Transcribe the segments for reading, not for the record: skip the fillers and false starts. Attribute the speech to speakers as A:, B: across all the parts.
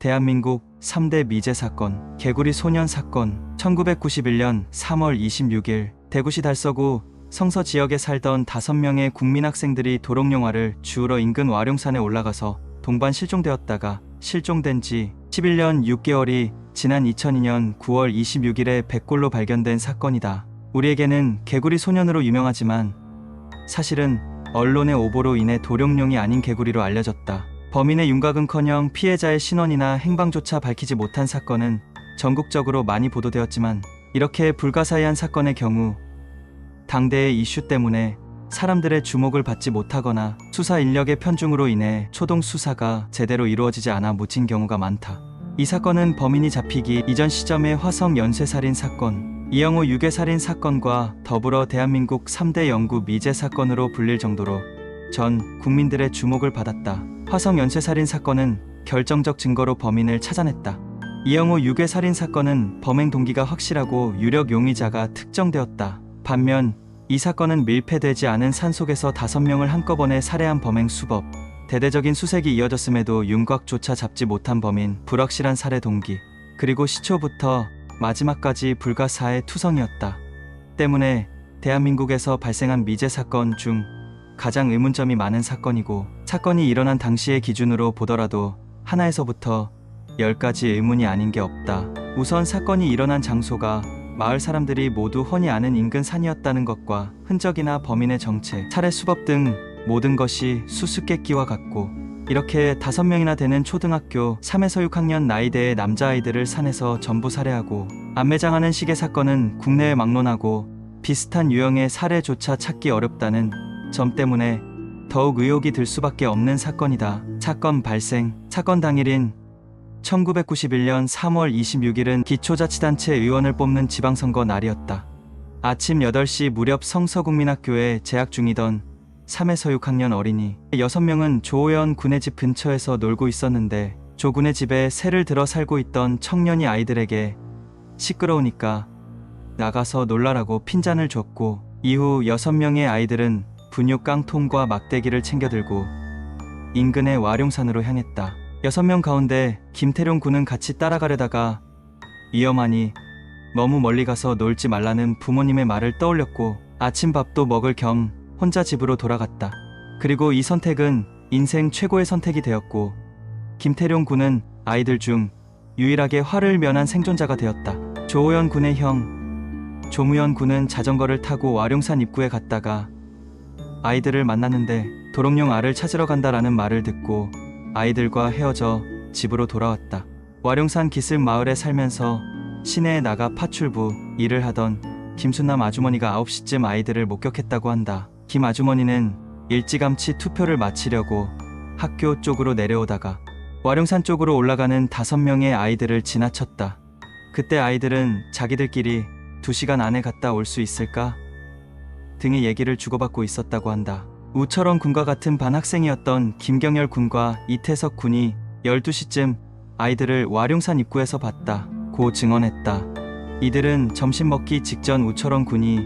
A: 대한민국 3대 미제 사건, 개구리 소년 사건. 1991년 3월 26일 대구시 달서구 성서 지역에 살던 5명의 국민 학생들이 도롱뇽아를 주우러 인근 와룡산에 올라가서 동반 실종되었다가 실종된 지 11년 6개월이 지난 2002년 9월 26일에 백골로 발견된 사건이다. 우리에게는 개구리 소년으로 유명하지만 사실은 언론의 오보로 인해 도룡뇽이 아닌 개구리로 알려졌다. 범인의 윤곽은커녕 피해자의 신원이나 행방조차 밝히지 못한 사건은 전국적으로 많이 보도되었지만 이렇게 불가사의한 사건의 경우 당대의 이슈 때문에 사람들의 주목을 받지 못하거나 수사 인력의 편중으로 인해 초동 수사가 제대로 이루어지지 않아 묻힌 경우가 많다. 이 사건은 범인이 잡히기 이전 시점의 화성 연쇄살인 사건, 이영호 유괴살인 사건과 더불어 대한민국 3대 영구 미제 사건으로 불릴 정도로 전 국민들의 주목을 받았다. 화성 연쇄살인 사건은 결정적 증거로 범인을 찾아냈다. 이영호 유괴살인 사건은 범행 동기가 확실하고 유력 용의자가 특정되었다. 반면 이 사건은 밀폐되지 않은 산속에서 5명을 한꺼번에 살해한 범행 수법, 대대적인 수색이 이어졌음에도 윤곽조차 잡지 못한 범인, 불확실한 살해 동기, 그리고 시초부터 마지막까지 불가사의 투성이었다. 때문에 대한민국에서 발생한 미제 사건 중 가장 의문점이 많은 사건이고, 사건이 일어난 당시의 기준으로 보더라도 하나에서부터 10가지 의문이 아닌 게 없다. 우선 사건이 일어난 장소가 마을 사람들이 모두 훤히 아는 인근 산이었다는 것과 흔적이나 범인의 정체, 살해 수법 등 모든 것이 수수께끼와 같고, 이렇게 5명이나 되는 초등학교 3에서 6학년 나이대의 남자아이들을 산에서 전부 살해하고 안매장하는 식의 사건은 국내에 막론하고 비슷한 유형의 살해조차 찾기 어렵다는 점 때문에 더욱 의혹이 들 수밖에 없는 사건이다. 사건 발생, 사건 당일인 1991년 3월 26일은 기초자치단체 의원을 뽑는 지방선거 날이었다. 아침 8시 무렵 성서국민학교에 재학 중이던 3에서 6학년 어린이 6명은 조호연 군의 집 근처에서 놀고 있었는데, 조 군의 집에 새를 들어 살고 있던 청년이 아이들에게 시끄러우니까 나가서 놀라라고 핀잔을 줬고, 이후 6명의 아이들은 분유 깡통과 막대기를 챙겨 들고 인근의 와룡산으로 향했다. 6명 가운데 김태룡 군은 같이 따라가려다가 위험하니 너무 멀리 가서 놀지 말라는 부모님의 말을 떠올렸고 아침밥도 먹을 겸 혼자 집으로 돌아갔다. 그리고 이 선택은 인생 최고의 선택이 되었고, 김태룡 군은 아이들 중 유일하게 화를 면한 생존자가 되었다. 조호연 군의 형 조무연 군은 자전거를 타고 와룡산 입구에 갔다가 아이들을 만났는데 도롱뇽 알을 찾으러 간다라는 말을 듣고 아이들과 헤어져 집으로 돌아왔다. 와룡산 기슭 마을에 살면서 시내에 나가 파출부 일을 하던 김순남 아주머니가 9시쯤 아이들을 목격했다고 한다. 김 아주머니는 일찌감치 투표를 마치려고 학교 쪽으로 내려오다가 와룡산 쪽으로 올라가는 5명의 아이들을 지나쳤다. 그때 아이들은 자기들끼리 2시간 안에 갔다 올 수 있을까 등의 얘기를 주고받고 있었다고 한다. 우철원 군과 같은 반 학생이었던 김경열 군과 이태석 군이 12시쯤 아이들을 와룡산 입구에서 봤다고 증언했다. 이들은 점심 먹기 직전 우철원 군이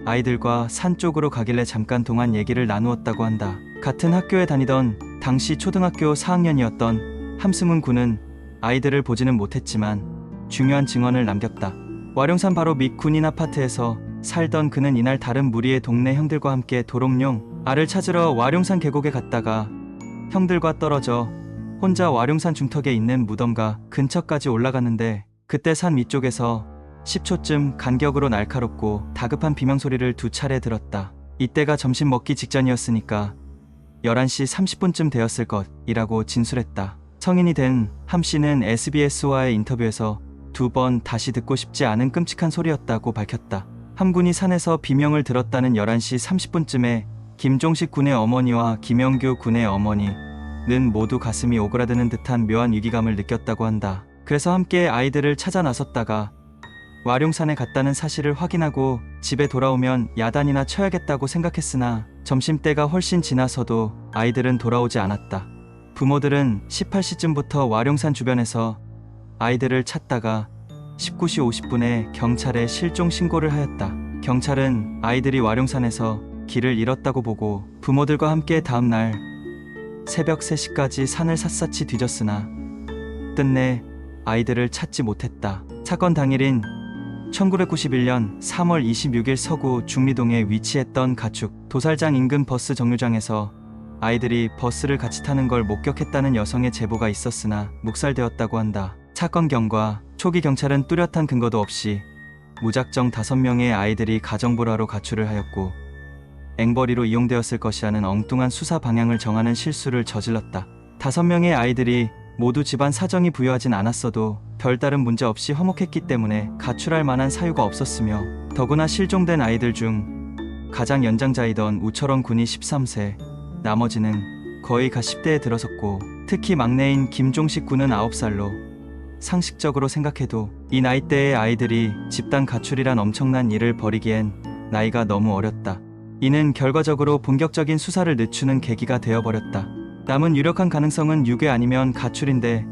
A: 아이들과 산 쪽으로 가길래 잠깐 동안 얘기를 나누었다고 한다. 같은 학교에 다니던 당시 초등학교 4학년이었던 함승훈 군은 아이들을 보지는 못했지만 중요한 증언을 남겼다. 와룡산 바로 밑 군인 아파트에서 살던 그는 이날 다른 무리의 동네 형들과 함께 도롱뇽 알을 찾으러 와룡산 계곡에 갔다가 형들과 떨어져 혼자 와룡산 중턱에 있는 무덤가 근처까지 올라갔는데, 그때 산 위쪽에서 10초쯤 간격으로 날카롭고 다급한 비명소리를 2차례 들었다. 이때가 점심 먹기 직전이었으니까 11시 30분쯤 되었을 것이라고 진술했다. 성인이 된 함씨는 SBS와의 인터뷰에서 2번 다시 듣고 싶지 않은 끔찍한 소리였다고 밝혔다. 함군이 산에서 비명을 들었다는 11시 30분쯤에 김종식 군의 어머니와 김영규 군의 어머니는 모두 가슴이 오그라드는 듯한 묘한 위기감을 느꼈다고 한다. 그래서 함께 아이들을 찾아 나섰다가 와룡산에 갔다는 사실을 확인하고 집에 돌아오면 야단이나 쳐야겠다고 생각했으나 점심때가 훨씬 지나서도 아이들은 돌아오지 않았다. 부모들은 18시쯤부터 와룡산 주변에서 아이들을 찾다가 19시 50분에 경찰에 실종 신고를 하였다. 경찰은 아이들이 와룡산에서 길을 잃었다고 보고 부모들과 함께 다음날 새벽 3시까지 산을 샅샅이 뒤졌으나 끝내 아이들을 찾지 못했다. 사건 당일인 1991년 3월 26일 서구 중리동에 위치했던 가축 도살장 인근 버스 정류장에서 아이들이 버스를 같이 타는 걸 목격했다는 여성의 제보가 있었으나 묵살되었다고 한다. 사건 경과 초기 경찰은 뚜렷한 근거도 없이 무작정 5명의 아이들이 가정보라로 가출을 하였고 앵벌이로 이용되었을 것이라는 엉뚱한 수사 방향을 정하는 실수를 저질렀다. 5명의 아이들이 모두 집안 사정이 부유하진 않았어도 별다른 문제 없이 화목했기 때문에 가출할 만한 사유가 없었으며 더구나 실종된 아이들 중 가장 연장자이던 우철원 군이 13세, 나머지는 거의 가 10대에 들어섰고 특히 막내인 김종식 군은 9살로 상식적으로 생각해도 이 나이대의 아이들이 집단 가출이란 엄청난 일을 벌이기엔 나이가 너무 어렸다. 이는 결과적으로 본격적인 수사를 늦추는 계기가 되어버렸다. 남은 유력한 가능성은 유괴 아니면 가출인데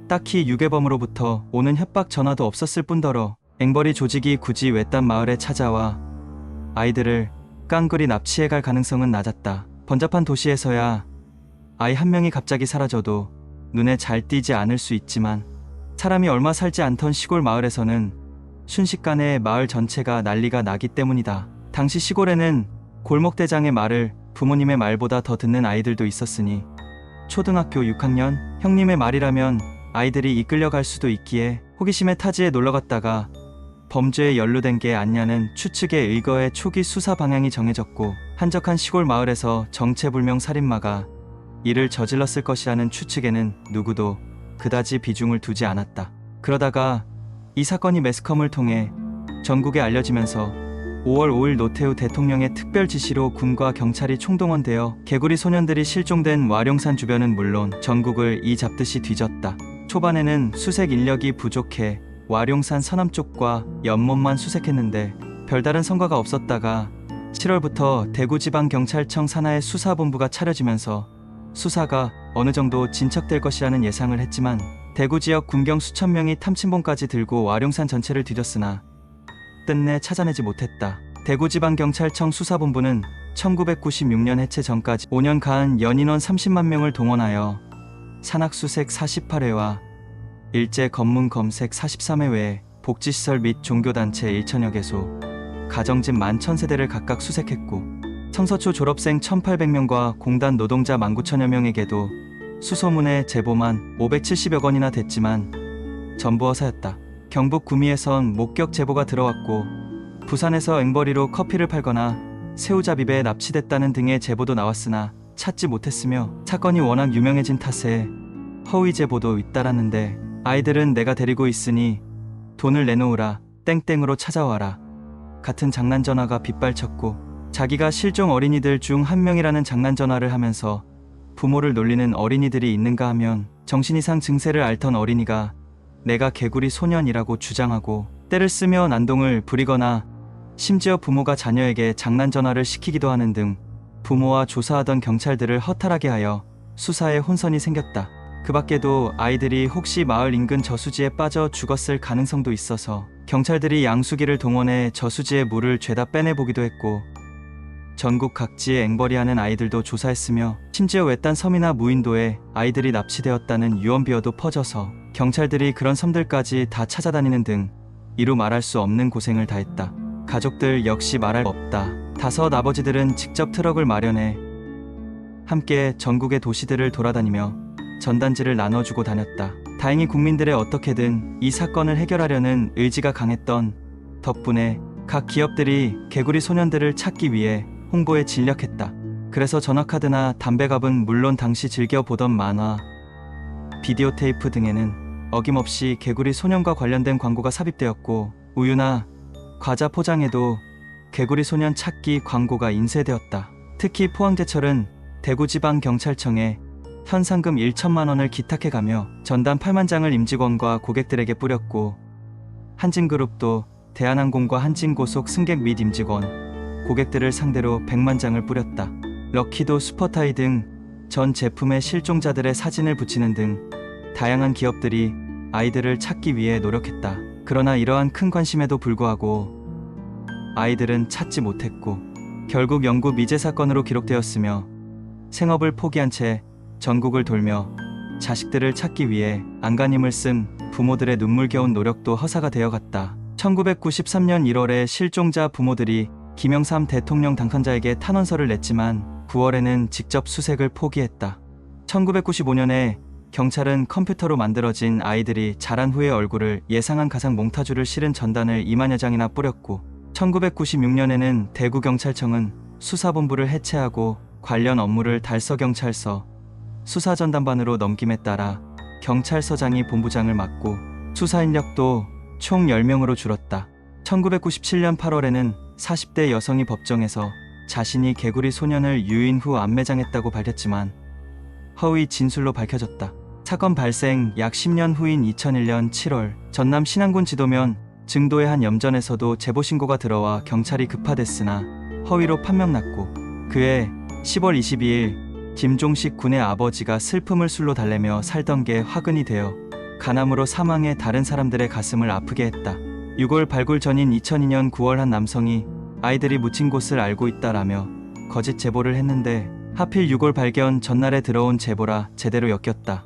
A: 딱히 유괴범으로부터 오는 협박 전화도 없었을 뿐더러 앵벌이 조직이 굳이 외딴 마을에 찾아와 아이들을 깡그리 납치해갈 가능성은 낮았다. 번잡한 도시에서야 아이 한 명이 갑자기 사라져도 눈에 잘 띄지 않을 수 있지만 사람이 얼마 살지 않던 시골 마을에서는 순식간에 마을 전체가 난리가 나기 때문이다. 당시 시골에는 골목대장의 말을 부모님의 말보다 더 듣는 아이들도 있었으니 초등학교 6학년 형님의 말이라면 아이들이 이끌려갈 수도 있기에 호기심에 타지에 놀러갔다가 범죄에 연루된 게 아니냐는 추측에 의거해 초기 수사 방향이 정해졌고 한적한 시골 마을에서 정체불명 살인마가 이를 저질렀을 것이라는 추측에는 누구도 그다지 비중을 두지 않았다. 그러다가 이 사건이 매스컴을 통해 전국에 알려지면서 5월 5일 노태우 대통령의 특별 지시로 군과 경찰이 총동원되어 개구리 소년들이 실종된 와룡산 주변은 물론 전국을 이 잡듯이 뒤졌다. 초반에는 수색 인력이 부족해 와룡산 서남쪽과 연못만 수색했는데 별다른 성과가 없었다가 7월부터 대구지방경찰청 산하의 수사본부가 차려지면서 수사가 어느 정도 진척될 것이라는 예상을 했지만 대구 지역 군경 수천 명이 탐침봉까지 들고 와룡산 전체를 뒤졌으나 끝내 찾아내지 못했다. 대구지방경찰청 수사본부는 1996년 해체 전까지 5년간 연인원 30만 명을 동원하여 산악수색 48회와 일제 검문 검색 43회 외에 복지시설 및 종교단체 1천여 개소, 가정집 11,000세대를 각각 수색했고 성서초 졸업생 1,800명과 공단 노동자 19,000여 명에게도 수소문의 제보만 570여 건이나 됐지만 전부 허사였다. 경북 구미에선 목격 제보가 들어왔고 부산에서 앵벌이로 커피를 팔거나 새우잡이배에 납치됐다는 등의 제보도 나왔으나 찾지 못했으며 사건이 워낙 유명해진 탓에 허위 제보도 잇따랐는데 아이들은 내가 데리고 있으니 돈을 내놓으라, 땡땡으로 찾아와라 같은 장난전화가 빗발쳤고 자기가 실종 어린이들 중 한 명이라는 장난전화를 하면서 부모를 놀리는 어린이들이 있는가 하면 정신이상 증세를 앓던 어린이가 내가 개구리 소년이라고 주장하고 때를 쓰며 난동을 부리거나 심지어 부모가 자녀에게 장난전화를 시키기도 하는 등 부모와 조사하던 경찰들을 허탈하게 하여 수사에 혼선이 생겼다. 그 밖에도 아이들이 혹시 마을 인근 저수지에 빠져 죽었을 가능성도 있어서 경찰들이 양수기를 동원해 저수지의 물을 죄다 빼내보기도 했고 전국 각지에 앵벌이하는 아이들도 조사했으며 심지어 외딴 섬이나 무인도에 아이들이 납치되었다는 유언비어도 퍼져서 경찰들이 그런 섬들까지 다 찾아다니는 등 이루 말할 수 없는 고생을 다했다. 가족들 역시 말할 수 없다. 다섯 아버지들은 직접 트럭을 마련해 함께 전국의 도시들을 돌아다니며 전단지를 나눠주고 다녔다. 다행히 국민들의 어떻게든 이 사건을 해결하려는 의지가 강했던 덕분에 각 기업들이 개구리 소년들을 찾기 위해 홍보에 진력했다. 그래서 전화카드나 담배갑은 물론 당시 즐겨보던 만화, 비디오 테이프 등에는 어김없이 개구리 소년과 관련된 광고가 삽입되었고 우유나 과자 포장에도 개구리 소년 찾기 광고가 인쇄되었다. 특히 포항제철은 대구지방경찰청에 현상금 1천만 원을 기탁해가며 전단 8만 장을 임직원과 고객들에게 뿌렸고 한진그룹도 대한항공과 한진고속 승객 및 임직원, 고객들을 상대로 100만 장을 뿌렸다. 럭키도 슈퍼타이 등 전 제품에 실종자들의 사진을 붙이는 등 다양한 기업들이 아이들을 찾기 위해 노력했다. 그러나 이러한 큰 관심에도 불구하고 아이들은 찾지 못했고 결국 영구 미제 사건으로 기록되었으며 생업을 포기한 채 전국을 돌며 자식들을 찾기 위해 안간힘을 쓴 부모들의 눈물겨운 노력도 허사가 되어갔다. 1993년 1월에 실종자 부모들이 김영삼 대통령 당선자에게 탄원서를 냈지만 9월에는 직접 수색을 포기했다. 1995년에 경찰은 컴퓨터로 만들어진 아이들이 자란 후의 얼굴을 예상한 가상 몽타주를 실은 전단을 2만여 장이나 뿌렸고 1996년에는 대구경찰청은 수사본부를 해체하고 관련 업무를 달서경찰서 수사전담반으로 넘김에 따라 경찰서장이 본부장을 맡고 수사인력도 총 10명으로 줄었다. 1997년 8월에는 40대 여성이 법정에서 자신이 개구리 소년을 유인 후 암매장했다고 밝혔지만 허위 진술로 밝혀졌다. 사건 발생 약 10년 후인 2001년 7월 전남 신안군 지도면 증도의 한 염전에서도 제보신고가 들어와 경찰이 급파됐으나 허위로 판명났고 그해 10월 22일 김종식 군의 아버지가 슬픔을 술로 달래며 살던 게 화근이 되어 간암으로 사망해 다른 사람들의 가슴을 아프게 했다. 6월 발굴 전인 2002년 9월 한 남성이 아이들이 묻힌 곳을 알고 있다라며 거짓 제보를 했는데 하필 6월 발견 전날에 들어온 제보라 제대로 엮였다.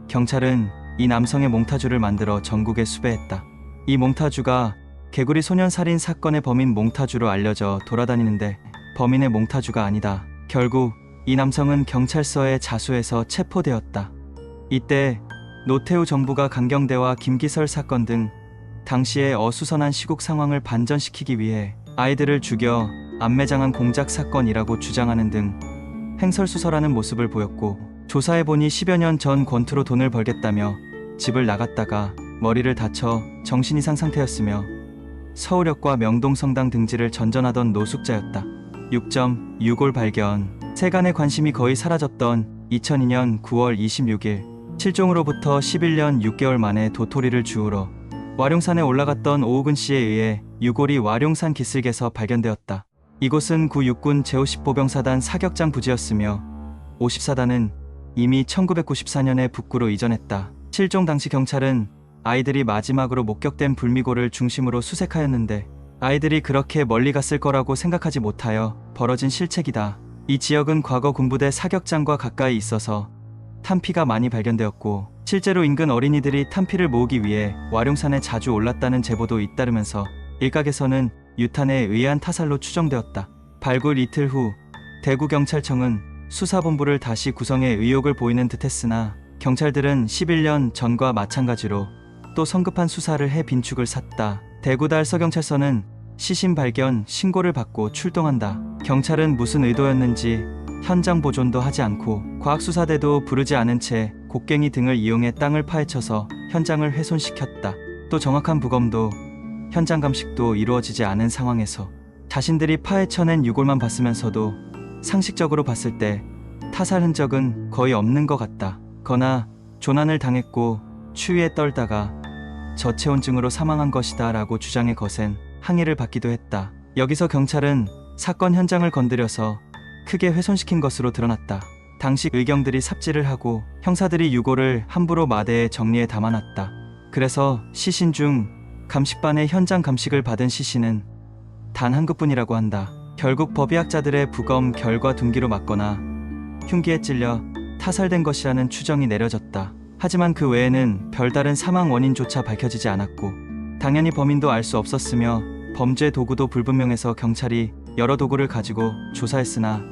A: 경찰은 이 남성의 몽타주를 만들어 전국에 수배했다. 이 몽타주가 개구리 소년 살인 사건의 범인 몽타주로 알려져 돌아다니는데 범인의 몽타주가 아니다. 결국 이 남성은 경찰서에 자수해서 체포되었다. 이때 노태우 정부가 강경대와 김기설 사건 등 당시의 어수선한 시국 상황을 반전시키기 위해 아이들을 죽여 암매장한 공작 사건이라고 주장하는 등 횡설수설하는 모습을 보였고 조사해보니 10여 년 전 권투로 돈을 벌겠다며 집을 나갔다가 머리를 다쳐 정신이상 상태였으며 서울역과 명동성당 등지를 전전하던 노숙자였다. 6.6월 발견 세간의 관심이 거의 사라졌던 2002년 9월 26일 실종으로부터 11년 6개월 만에 도토리를 주우러 와룡산에 올라갔던 오우근 씨에 의해 유골이 와룡산 기슭에서 발견되었다. 이곳은 구 육군 제50보병사단 사격장 부지였으며 54단은 이미 1994년에 북구로 이전했다. 실종 당시 경찰은 아이들이 마지막으로 목격된 불미고를 중심으로 수색하였는데 아이들이 그렇게 멀리 갔을 거라고 생각하지 못하여 벌어진 실책이다. 이 지역은 과거 군부대 사격장과 가까이 있어서 탄피가 많이 발견되었고 실제로 인근 어린이들이 탄피를 모으기 위해 와룡산에 자주 올랐다는 제보도 잇따르면서 일각에서는 유탄에 의한 타살로 추정되었다. 발굴 이틀 후 대구경찰청은 수사본부를 다시 구성해 의욕을 보이는 듯했으나 경찰들은 11년 전과 마찬가지로 또 성급한 수사를 해 빈축을 샀다. 대구달서경찰서는 시신 발견 신고를 받고 출동한다. 경찰은 무슨 의도였는지 현장 보존도 하지 않고 과학수사대도 부르지 않은 채 곡괭이 등을 이용해 땅을 파헤쳐서 현장을 훼손시켰다. 또 정확한 부검도 현장 감식도 이루어지지 않은 상황에서 자신들이 파헤쳐낸 유골만 봤으면서도 상식적으로 봤을 때 타살 흔적은 거의 없는 것 같다. 거나 조난을 당했고 추위에 떨다가 저체온증으로 사망한 것이다 라고 주장해 거센 항의를 받기도 했다. 여기서 경찰은 사건 현장을 건드려서 크게 훼손시킨 것으로 드러났다. 당시 의경들이 삽질을 하고 형사들이 유골을 함부로 마대에 정리해 담아놨다. 그래서 시신 중 감식반의 현장 감식을 받은 시신은 단 한 구뿐이라고 한다. 결국 법의학자들의 부검 결과 둔기로 맞거나 흉기에 찔려 타살된 것이라는 추정이 내려졌다. 하지만 그 외에는 별다른 사망 원인조차 밝혀지지 않았고 당연히 범인도 알 수 없었으며 범죄 도구도 불분명해서 경찰이 여러 도구를 가지고 조사했으나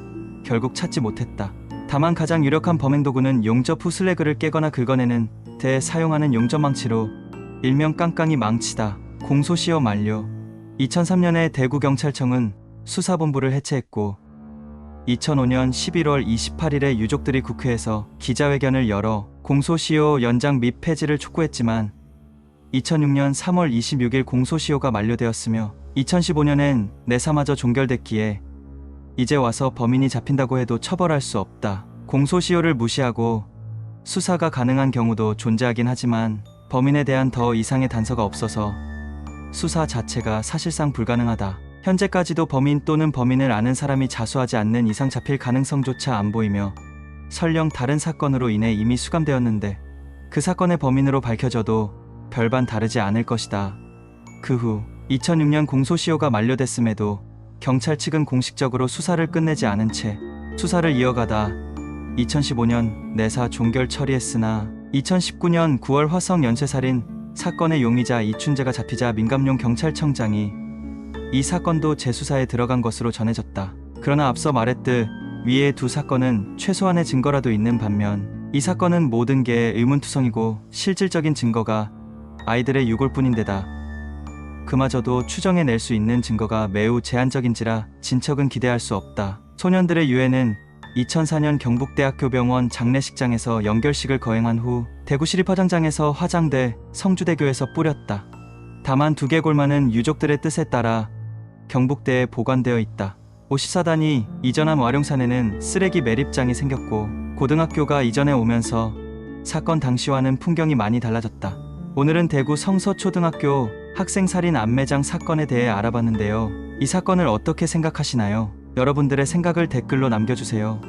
A: 결국 찾지 못했다. 다만 가장 유력한 범행 도구는 용접 후 슬래그를 깨거나 긁어내는 데 사용하는 용접망치로 일명 깡깡이 망치다. 공소시효 만료. 2003년에 대구경찰청은 수사본부를 해체했고 2005년 11월 28일에 유족들이 국회에서 기자회견을 열어 공소시효 연장 및 폐지를 촉구했지만 2006년 3월 26일 공소시효가 만료되었으며 2015년엔 내사마저 종결됐기에 이제 와서 범인이 잡힌다고 해도 처벌할 수 없다. 공소시효를 무시하고 수사가 가능한 경우도 존재하긴 하지만 범인에 대한 더 이상의 단서가 없어서 수사 자체가 사실상 불가능하다. 현재까지도 범인 또는 범인을 아는 사람이 자수하지 않는 이상 잡힐 가능성조차 안 보이며 설령 다른 사건으로 인해 이미 수감되었는데 그 사건의 범인으로 밝혀져도 별반 다르지 않을 것이다. 그 후 2006년 공소시효가 만료됐음에도 경찰 측은 공식적으로 수사를 끝내지 않은 채 수사를 이어가다 2015년 내사 종결 처리했으나 2019년 9월 화성 연쇄살인 사건의 용의자 이춘재가 잡히자 민감용 경찰청장이 이 사건도 재수사에 들어간 것으로 전해졌다. 그러나 앞서 말했듯 위의 두 사건은 최소한의 증거라도 있는 반면 이 사건은 모든 게 의문투성이고 실질적인 증거가 아이들의 유골뿐인데다 그마저도 추정해낼 수 있는 증거가 매우 제한적인지라 진척은 기대할 수 없다. 소년들의 유해는 2004년 경북대학교 병원 장례식장에서 연결식을 거행한 후 대구시립화장장에서 화장돼 성주대교에서 뿌렸다. 다만 두개골만은 유족들의 뜻에 따라 경북대에 보관되어 있다. 54단위 이전함 와룡산에는 쓰레기 매립장이 생겼고 고등학교가 이전해 오면서 사건 당시와는 풍경이 많이 달라졌다. 오늘은 대구 성서초등학교 학생살인 암매장 사건에 대해 알아봤는데요. 이 사건을 어떻게 생각하시나요? 여러분들의 생각을 댓글로 남겨주세요.